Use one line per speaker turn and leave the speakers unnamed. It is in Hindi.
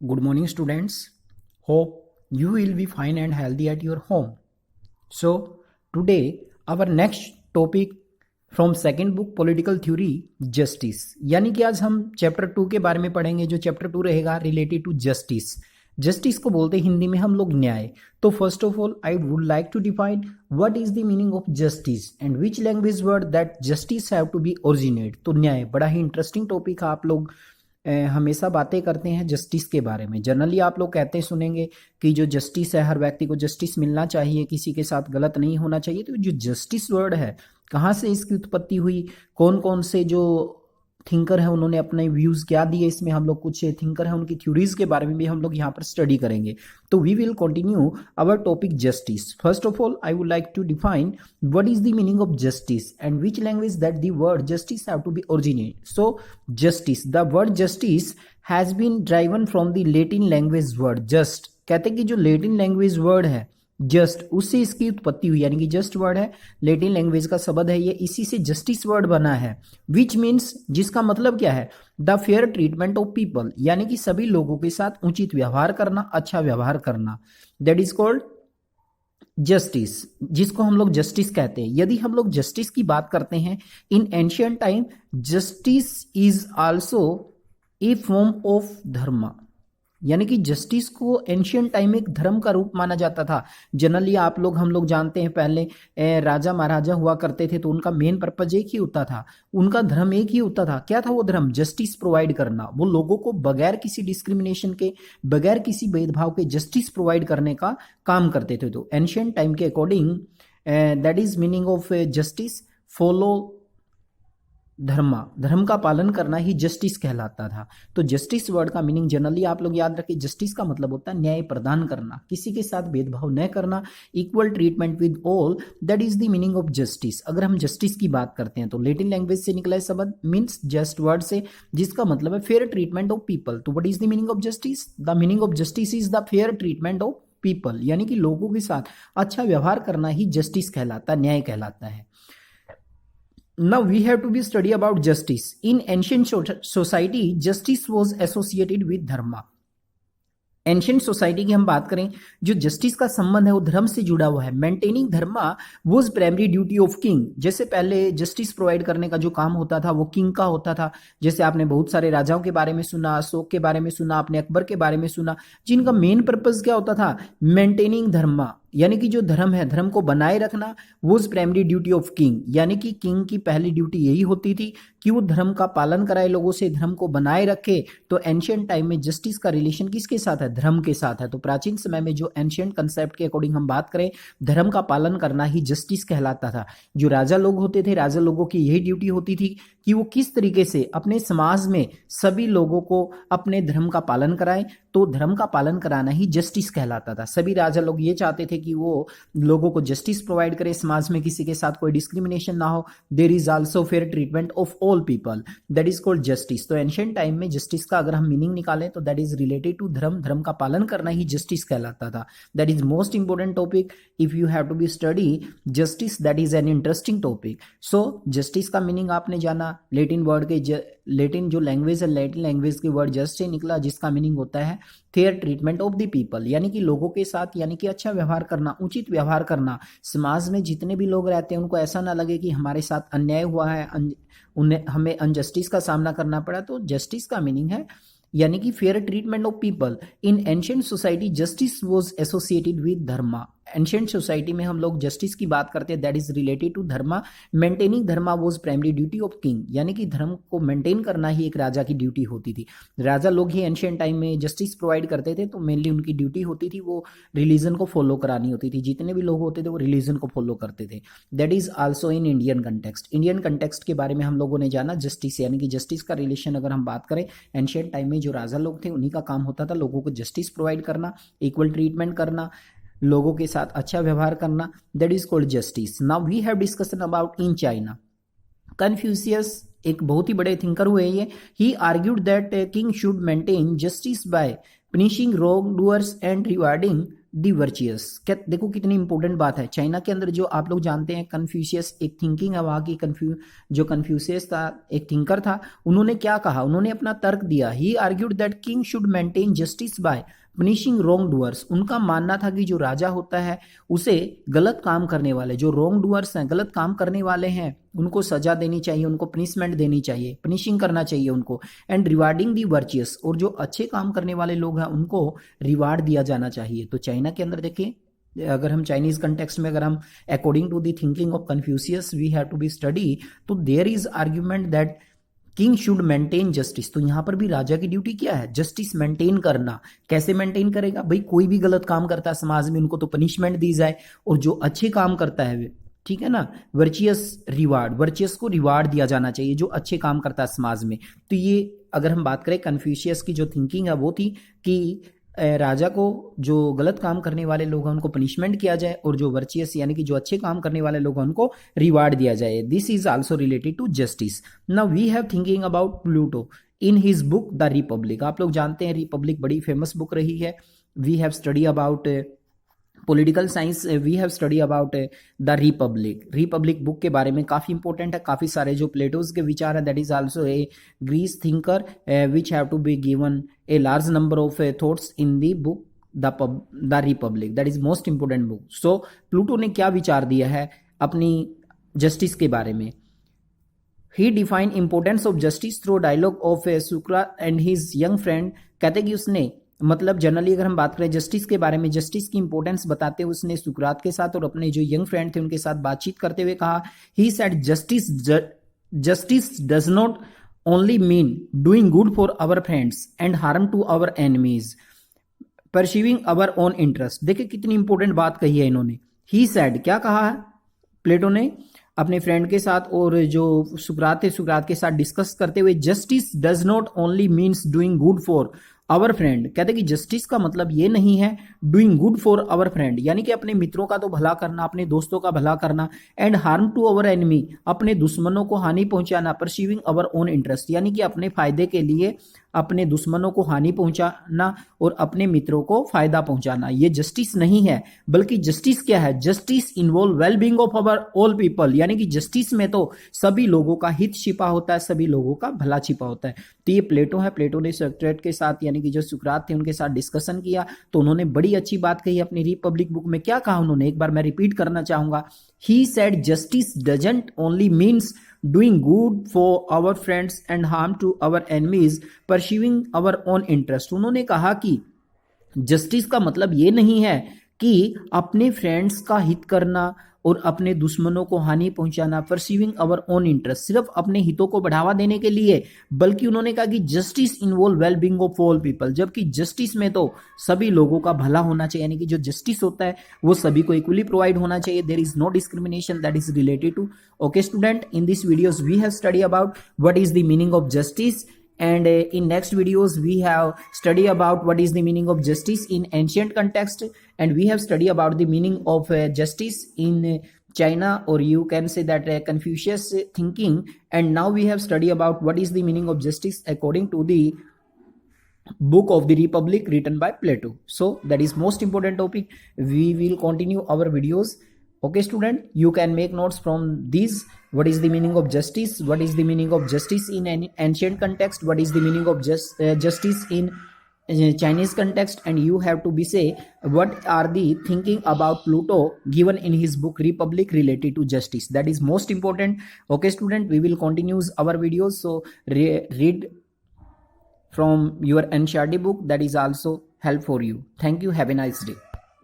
Good morning, students. Hope you will be fine and healthy at your home. So, today our next topic from second book Political Theory Justice, यानी कि आज हम चैप्टर 2 के बारे में पढ़ेंगे। जो चैप्टर 2 रहेगा रिलेटेड टू जस्टिस। जस्टिस को बोलते हैं हिंदी में हम लोग न्याय। तो first of all I would like to define what is the meaning of justice and which language word that justice have to be originate. तो न्याय बड़ा ही इंटरेस्टिंग टॉपिक है। आप लोग हमेशा बातें करते हैं जस्टिस के बारे में। जनरली आप लोग कहते सुनेंगे कि जो जस्टिस है, हर व्यक्ति को जस्टिस मिलना चाहिए, किसी के साथ गलत नहीं होना चाहिए। तो जो जस्टिस वर्ड है, कहाँ से इसकी उत्पत्ति हुई, कौन कौन से जो थिंकर है उन्होंने अपने व्यूज क्या दिए, इसमें हम लोग कुछ थिंकर है उनकी थ्योरीज के बारे में भी हम लोग यहाँ पर स्टडी करेंगे। तो we will continue our topic justice. First of all I would like to define what is the meaning of justice and which language that the word justice have to be originate. So justice, the word justice has been driven from the Latin language word just. कहते हैं कि जो लैटिन लैंग्वेज वर्ड है जस्ट, उससे इसकी उत्पत्ति हुई, यानी कि जस्ट वर्ड है, लैटिन लैंग्वेज का शब्द है ये, इसी से जस्टिस वर्ड बना है। विच मीन्स, जिसका मतलब क्या है, the fair treatment of people, यानी कि सभी लोगों के साथ उचित व्यवहार करना, अच्छा व्यवहार करना, दैट इज कॉल्ड जस्टिस, जिसको हम लोग जस्टिस कहते हैं। यदि हम लोग जस्टिस की बात करते हैं in ancient time, justice is also A form of धर्म, यानी कि जस्टिस को एंशियंट टाइम में एक धर्म का रूप माना जाता था। जनरली आप लोग हम लोग जानते हैं, पहले राजा महाराजा हुआ करते थे तो उनका मेन पर्पज एक ही होता था, उनका धर्म एक ही होता था। क्या था वो धर्म? जस्टिस प्रोवाइड करना। वो लोगों को बगैर किसी डिस्क्रिमिनेशन के, बगैर किसी भेदभाव के जस्टिस प्रोवाइड करने का काम करते थे। तो एंशियंट टाइम के according that is meaning of justice, follow dharma, धर्म का पालन करना ही जस्टिस कहलाता था। तो जस्टिस वर्ड का मीनिंग जनरली आप लोग याद रखिए, जस्टिस का मतलब होता है न्याय प्रदान करना, किसी के साथ भेदभाव न करना, equal treatment with all, that is the meaning of justice. अगर हम जस्टिस की बात करते हैं तो लैटिन लैंग्वेज से निकला है शब्द, मीन्स जस्ट वर्ड से, जिसका मतलब है फेयर ट्रीटमेंट ऑफ पीपल। तो what is the meaning of justice? The meaning of justice is the fair treatment of people, यानी कि लोगों के साथ अच्छा व्यवहार करना ही जस्टिस कहलाता, न्याय कहलाता है। Now we have to be study about justice. In ancient society, justice was associated with dharma. Ancient society की हम बात करें, जो जस्टिस का संबंध है वो धर्म से जुड़ा हुआ है। Maintaining dharma was primary duty of king. जैसे पहले जस्टिस प्रोवाइड करने का जो काम होता था वो किंग का होता था। जैसे आपने बहुत सारे राजाओं के बारे में सुना, अशोक के बारे में सुना, आपने अकबर के बारे में सुना, जिनका मेन पर्पज क्या होता था? मेंटेनिंग धर्मा, यानी कि जो धर्म है, धर्म को बनाए रखना, was primary duty of king, यानी कि किंग की पहली ड्यूटी यही होती थी कि वो धर्म का पालन कराए, लोगों से धर्म को बनाए रखे। तो एंशियंट टाइम में जस्टिस का रिलेशन किसके साथ है? धर्म के साथ है। तो प्राचीन समय में जो एंशियंट कंसेप्ट के अकॉर्डिंग हम बात करें, धर्म का पालन करना ही जस्टिस कहलाता था। जो राजा लोग होते थे, राजा लोगों की यही ड्यूटी होती थी कि वो किस तरीके से अपने समाज में सभी लोगों को अपने धर्म का पालन कराएं। तो धर्म का पालन कराना ही जस्टिस कहलाता था। सभी राजा लोग ये चाहते थे कि वो लोगों को जस्टिस प्रोवाइड करे, समाज में किसी के साथ कोई डिस्क्रिमिनेशन ना हो। There is also fair treatment of all people, that is called justice. तो एंशियंट टाइम में जस्टिस का अगर हम मीनिंग निकालें तो दैट इज रिलेटेड टू धर्म, धर्म का पालन करना ही जस्टिस कहलाता था। That is most important topic if you have to be study justice, that is an interesting topic. So justice का मीनिंग आपने जाना, लैटिन वर्ड के, लैटिन जो लैंग्वेज है, लैटिन लैंग्वेज के वर्ड जस्ट से निकला, जिसका मीनिंग होता है fair treatment of the people, यानी कि लोगों के साथ, यानी कि अच्छा व्यवहार करना, उचित व्यवहार करना। समाज में जितने भी लोग रहते हैं उनको ऐसा ना लगे कि हमारे साथ अन्याय हुआ है, उन्हें हमें अनजस्टिस का सामना करना पड़ा। तो जस्टिस का मीनिंग है यानी कि fair treatment of people. In ancient society justice was associated with dharma. Ancient society में हम लोग जस्टिस की बात करते हैं, that is related to dharma. Maintaining dharma was primary duty of king, यानी कि धर्म को मेंटेन करना ही एक राजा की ड्यूटी होती थी। राजा लोग ही एंशियंट टाइम में जस्टिस प्रोवाइड करते थे, तो मेनली उनकी ड्यूटी होती थी वो रिलीजन को फॉलो करानी होती थी। जितने भी लोग होते थे वो रिलीजन को फॉलो करते थे। That is also in Indian context. Indian context के बारे में हम लोगों ने जाना जस्टिस, यानी कि जस्टिस का रिलेशन अगर हम बात करें, एंशियंट टाइम में जो राजा लोग थे उन्हीं का काम होता था लोगों को जस्टिस प्रोवाइड करना, इक्वल ट्रीटमेंट करना, लोगों के साथ अच्छा व्यवहार करना, that is called justice. Now we have discussion about in China. Confucius एक बहुत ही बड़े थिंकर हुए ये। He argued that king should maintain justice by punishing wrongdoers and rewarding the virtuous. क्या देखो कितनी इंपॉर्टेंट बात है। चाइना के अंदर जो आप लोग जानते हैं कन्फ्यूशियस एक थिंकिंग है वहाँ की। जो कन्फ्यूशियस था एक थिंकर था, उन्होंने क्या कहा, उन्होंने अपना तर्क दिया। He argued that king should maintain justice by punishing wrongdoers. उनका मानना था कि जो राजा होता है उसे गलत काम करने वाले, जो रॉन्ग डूअर्स हैं, गलत काम करने वाले हैं, उनको सजा देनी चाहिए, उनको पनिशमेंट देनी चाहिए, पनिशिंग करना चाहिए उनको। एंड रिवार्डिंग दी वर्चियस, और जो अच्छे काम करने वाले लोग हैं उनको रिवार्ड दिया जाना चाहिए। तो चाइना के अंदर देखिए, अगर हम चाइनीज कंटेक्स्ट में अगर हम according to the thinking of Confucius we have to be study, तो there is argument that king should maintain justice. तो यहां पर भी राजा की ड्यूटी क्या है, जस्टिस मेंटेन करना। कैसे मेंटेन करेगा भाई, कोई भी गलत काम करता है समाज में उनको तो पनिशमेंट दी जाए, और जो अच्छे काम करता है, ठीक है ना, वर्चियस रिवार्ड, वर्चियस को रिवार्ड दिया जाना चाहिए जो अच्छे काम करता है समाज में। तो ये अगर हम बात करें कन्फ्यूशियस की जो थिंकिंग है वो थी कि राजा को जो गलत काम करने वाले लोग हैं उनको पनिशमेंट किया जाए, और जो वर्चियस यानी कि जो अच्छे काम करने वाले लोग हैं उनको रिवार्ड दिया जाए। This is also related to justice. Now we have thinking about Pluto in his book the Republic. आप लोग जानते हैं रिपब्लिक बड़ी फेमस बुक रही है। We have study about political science, we have study about the Republic. Republic book के बारे में काफी इंपॉर्टेंट है। काफी सारे जो प्लेटोज के विचार है, that is also a Greece thinker which have to be given a large number of thoughts in the book the Republic, that is most important book. So Pluto ने क्या विचार दिया है अपनी जस्टिस के बारे में। He define importance of justice through dialogue of सुकरात एंड हिज यंग फ्रेंड। कहते कि उसने, मतलब जनरली अगर हम बात करें जस्टिस के बारे में, जस्टिस की इंपॉर्टेंस बताते हुए उसने सुकरात के साथ और अपने जो यंग फ्रेंड थे उनके साथ बातचीत करते हुए कहा, he said justice does not only mean doing good for our friends and harm to our enemies, perceiving our own interest. देखिए कितनी इंपॉर्टेंट बात कही है इन्होंने। ही सेड, क्या कहा है प्लेटो ने अपने फ्रेंड के साथ और जो सुकरात थे सुकरात के साथ डिस्कस करते हुए, justice does not only means doing good for our friend. कहते कि जस्टिस का मतलब ये नहीं है doing good for our friend, यानी कि अपने मित्रों का तो भला करना, अपने दोस्तों का भला करना, and harm to our enemy, अपने दुश्मनों को हानि पहुंचाना, परसीविंग आवर ओन इंटरेस्ट, यानी कि अपने फायदे के लिए अपने दुश्मनों को हानि पहुंचाना और अपने मित्रों को फायदा पहुंचाना, ये जस्टिस नहीं है। बल्कि जस्टिस क्या है, justice involve well being of our all people, यानी कि जस्टिस में तो सभी लोगों का हित छिपा होता है, सभी लोगों का भला छिपा होता है। तो ये प्लेटो है, प्लेटो ने सोक्रेट के साथ यानी कि जो सुकरात थे उनके साथ डिस्कशन किया, तो उन्होंने बड़ी अच्छी बात कही अपनी रिपब्लिक बुक में। क्या कहा उन्होंने, एक बार मैं रिपीट करना चाहूंगा। ही said justice doesn't only means doing good for our friends and harm to our enemies, pursuing our own interest। उन्होंने कहा कि जस्टिस का मतलब ये नहीं है कि अपने फ्रेंड्स का हित करना और अपने दुश्मनों को हानि पहुंचाना, परसीविंग आवर ओन इंटरेस्ट, सिर्फ अपने हितों को बढ़ावा देने के लिए, बल्कि उन्होंने कहा कि justice involve well being of all people, जबकि जस्टिस में तो सभी लोगों का भला होना चाहिए, यानी कि जो जस्टिस होता है वो सभी को इक्वली प्रोवाइड होना चाहिए। There is no discrimination that is related to. Okay student, in this videos we have study about what is the meaning of justice, and in next videos we have study about what is the meaning of justice in ancient context, and we have study about the meaning of justice in China, or you can say that Confucius thinking, and now we have study about what is the meaning of justice according to the book of the Republic written by Plato. So that is most important topic. We will continue our videos. Okay student, you can make notes from these. What is the meaning of justice, what is the meaning of justice in an ancient context, what is the meaning of justice in Chinese context, and you have to be say what are the thinking about Pluto given in his book Republic related to justice. That is most important. Okay student, we will continue our videos, so read from your NCERT book, that is also help for you. Thank you, have a nice day.